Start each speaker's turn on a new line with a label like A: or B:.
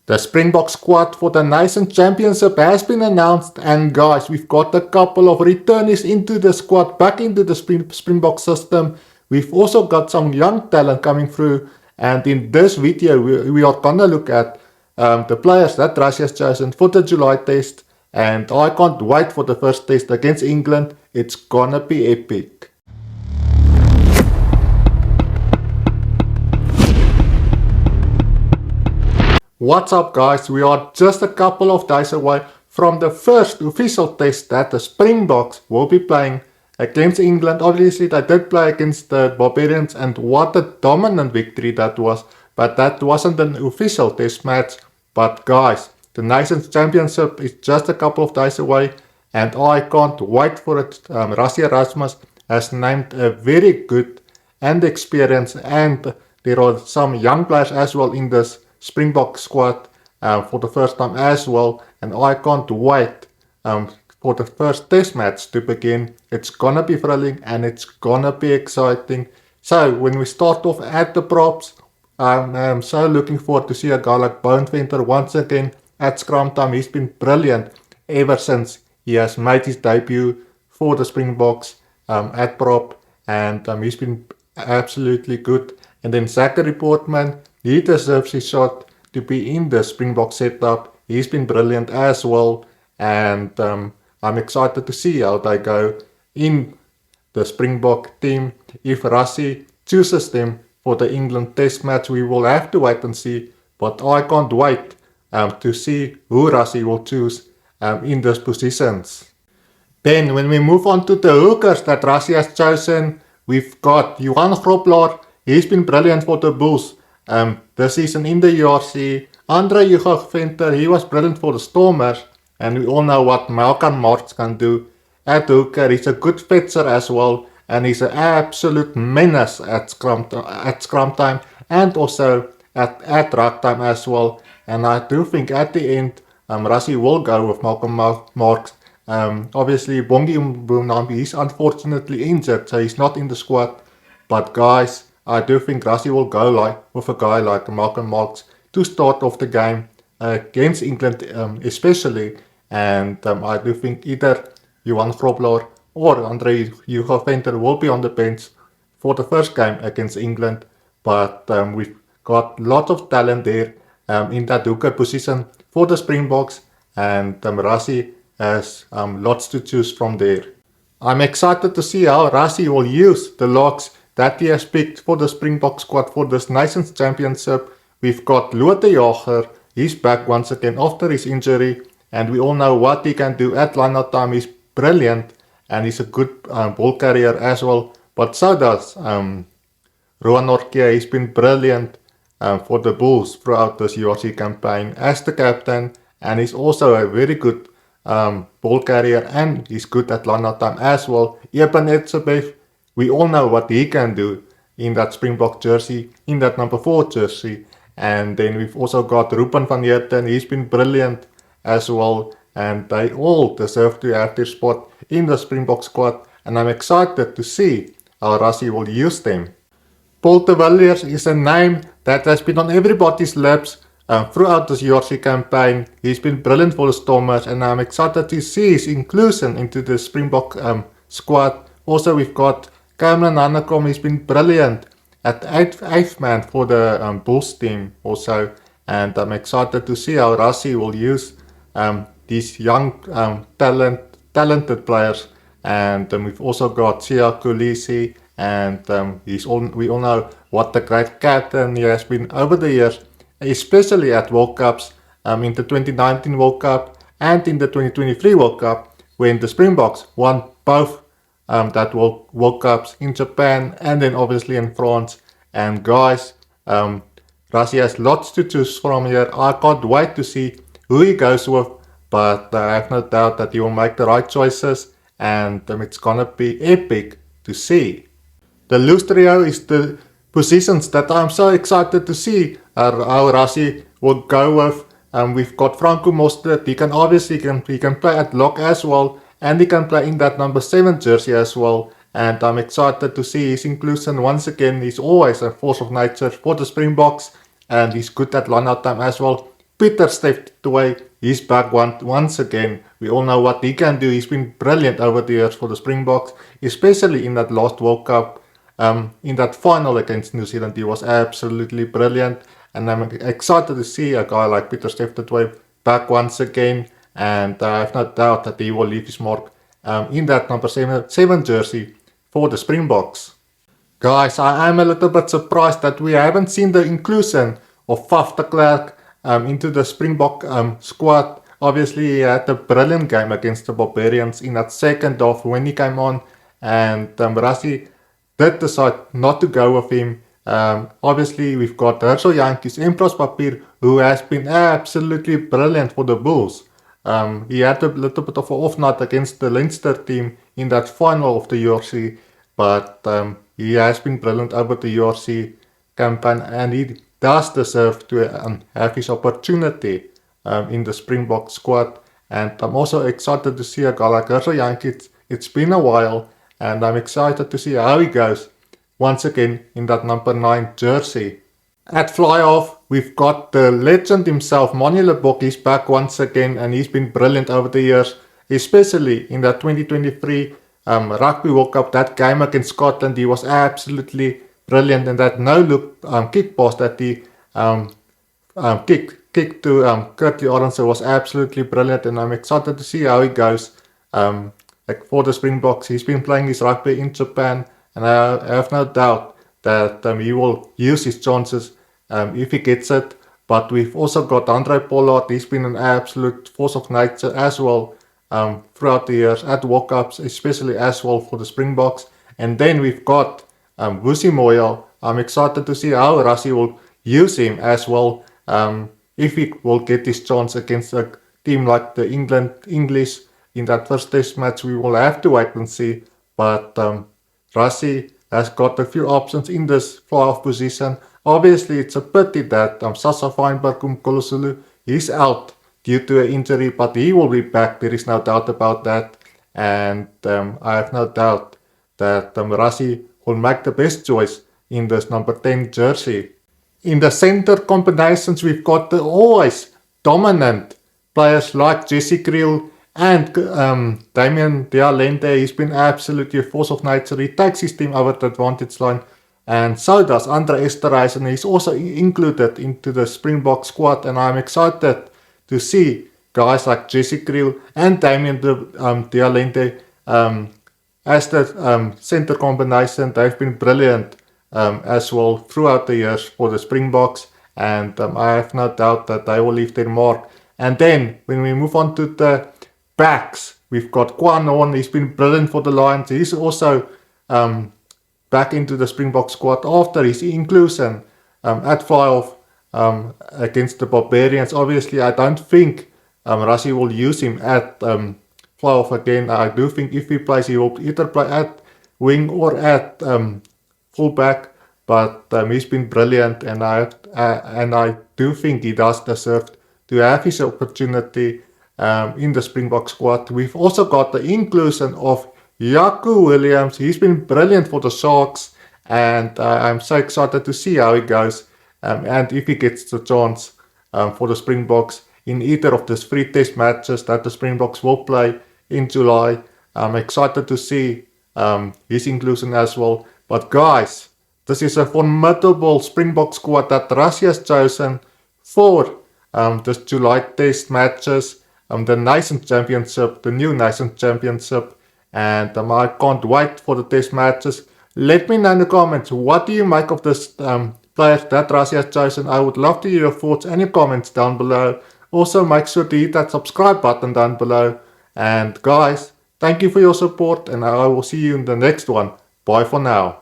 A: The Springbok squad for the Nations Championship has been announced, and guys, we've got a couple of returnees into the squad, back into the Springbok system. We've also got some young talent coming through, and in this video we are gonna look at the players that Rassie has chosen for the July test, and I can't wait for the first test against England. It's gonna be epic. What's up guys, we are just a couple of days away from the first official test that the Springboks will be playing against England. Obviously they did play against the Barbarians, and what a dominant victory that was, but that wasn't an official test match. But guys, the Nations Championship is just a couple of days away and I can't wait for it. Rassie has named a very good and experienced, and there are some young players as well in this Springbok squad for the first time as well, and I can't wait for the first test match to begin. It's gonna be thrilling and it's gonna be exciting. So when we start off at the props, I'm so looking forward to see a guy like Boneventer once again at scrum time. He's been brilliant ever since he has made his debut for the Springboks at prop, and he's been absolutely good. And then Zachary Portman, he deserves his shot to be in the Springbok setup. He's been brilliant as well, and I'm excited to see how they go in the Springbok team. If Rassie chooses them for the England test match, we will have to wait and see, but I can't wait to see who Rassie will choose in those positions. Then when we move on to the hookers that Rassie has chosen, we've got Johan Grobbelaar. He's been brilliant for the Bulls this season in the ERC. Andre Venter, he was brilliant for the Stormers, and we all know what Malcolm Marx can do at hooker. He's a good fetcher as well, and he's an absolute menace at scrum time and also at ruck time as well. And I do think at the end Rassie will go with Malcolm Marx. Obviously Bongi Mbonambi, he's unfortunately injured, so he's not in the squad, but guys, I do think Rassie will go with a guy like Malcolm Marx to start off the game against England especially, and I do think either Johan Grobbelaar or Andre Venter will be on the bench for the first game against England. But we've got lots of talent there in that hooker position for the Springboks, and Rassie has lots to choose from there. I'm excited to see how Rassie will use the locks that he has picked for the Springbok squad for this Nations Championship. We've got Lotte Jager. He's back once again after his injury, and we all know what he can do at line-out time. He's brilliant, and he's a good ball carrier as well, but so does Rowan Nortje. He's been brilliant for the Bulls throughout this URC campaign as the captain, and he's also a very good ball carrier, and he's good at line-out time as well. Eben Etzebeth, we all know what he can do in that Springbok jersey, in that number 4 jersey. And then we've also got Ruben van Heerden. He's been brilliant as well, and they all deserve to have their spot in the Springbok squad, and I'm excited to see how Rassie will use them. Paul de Villiers is a name that has been on everybody's lips throughout this URC campaign. He's been brilliant for the Stormers, and I'm excited to see his inclusion into the Springbok squad. Also we've got Cameron Hanekom. He's been brilliant at 8th man for the Bulls team also, and I'm excited to see how Rassie will use these young talented players. And we've also got Sia Kolisi, and we all know what a great captain he has been over the years, especially at World Cups, in the 2019 World Cup and in the 2023 World Cup, when the Springboks won both that World Cups in Japan and then obviously in France. And guys, Rassie has lots to choose from here. I can't wait to see who he goes with, but I have no doubt that he will make the right choices, and it's gonna be epic to see. The loose trio is the positions that I'm so excited to see how Rassie will go with. We've got Franco Mostert. He can play at lock as well, and he can play in that number 7 jersey as well. And I'm excited to see his inclusion once again. He's always a force of nature for the Springboks, and he's good at line-out time as well. Pieter-Steph Toy, he's back once again. We all know what he can do. He's been brilliant over the years for the Springboks, especially in that last World Cup. In that final against New Zealand, he was absolutely brilliant. And I'm excited to see a guy like Pieter-Steph Toy back once again. And I have no doubt that he will leave his mark in that number 7 jersey for the Springboks. Guys, I am a little bit surprised that we haven't seen the inclusion of Faf de Klerk into the Springbok squad. Obviously, he had a brilliant game against the Barbarians in that second half when he came on, and Rassie did decide not to go with him. Obviously, we've got Herschel Jantjies and Pros Papier, who has been absolutely brilliant for the Bulls. He had a little bit of an off night against the Leinster team in that final of the URC, but he has been brilliant over the URC campaign, and he does deserve to have his opportunity in the Springbok squad. And I'm also excited to see a guy like Herschel Jantjies. It's been a while, and I'm excited to see how he goes once again in that number 9 jersey. At Flyhalf, we've got the legend himself, Manie Lebok. He's back once again, and he's been brilliant over the years, especially in that 2023 Rugby World Cup, that game against Scotland. He was absolutely brilliant, and that no-look kick pass that he kicked to Curtly Arendse was absolutely brilliant, and I'm excited to see how he goes for the Springboks. He's been playing his rugby in Japan, and I have no doubt that he will use his chances if he gets it. But we've also got Andre Pollard. He's been an absolute force of nature as well throughout the years at World Cups, especially as well for the Springboks. And then we've got Vusi Moyo. I'm excited to see how Rassie will use him as well. If he will get his chance against a team like the English in that first test match, we will have to wait and see. But Rassie has got a few options in this fly-off position. Obviously, it's a pity that Sasa Feinberg Kolosulu is out due to an injury, but he will be back. There is no doubt about that. And I have no doubt that Rassie will make the best choice in this number 10 jersey. In the center combinations, we've got the always dominant players like Jesse Kriel and Damien de Allende. He's been absolutely a force of nature. He takes his team over the advantage line, and so does Andre Esterhuizen. He's also included into the Springbok squad, and I'm excited to see guys like Jesse Kriel and Damien de Allende as the center combination. They've been brilliant as well throughout the years for the Springboks, and I have no doubt that they will leave their mark. And then when we move on to the backs, we've got Quan Horn. He's been brilliant for the Lions. He's also back into the Springbok squad after his inclusion at Flyhalf against the Barbarians. Obviously, I don't think Rassie will use him at Flyhalf again. I do think if he plays, he will either play at wing or at fullback. But he's been brilliant, and I do think he does deserve to have his opportunity in the Springbok squad. We've also got the inclusion of Jaco Williams. He's been brilliant for the Sharks, and I'm so excited to see how he goes and if he gets the chance for the Springboks in either of the 3 test matches that the Springboks will play in July. I'm excited to see his inclusion as well. But guys, this is a formidable Springbok squad that Rassie has chosen for this July test matches, the Nations Championship, the new Nations Championship, and I can't wait for the test matches. Let me know in the comments, what do you make of this players that Rassie has chosen? I would love to hear your thoughts and your comments down below. Also, make sure to hit that subscribe button down below. And guys, thank you for your support, and I will see you in the next one. Bye for now.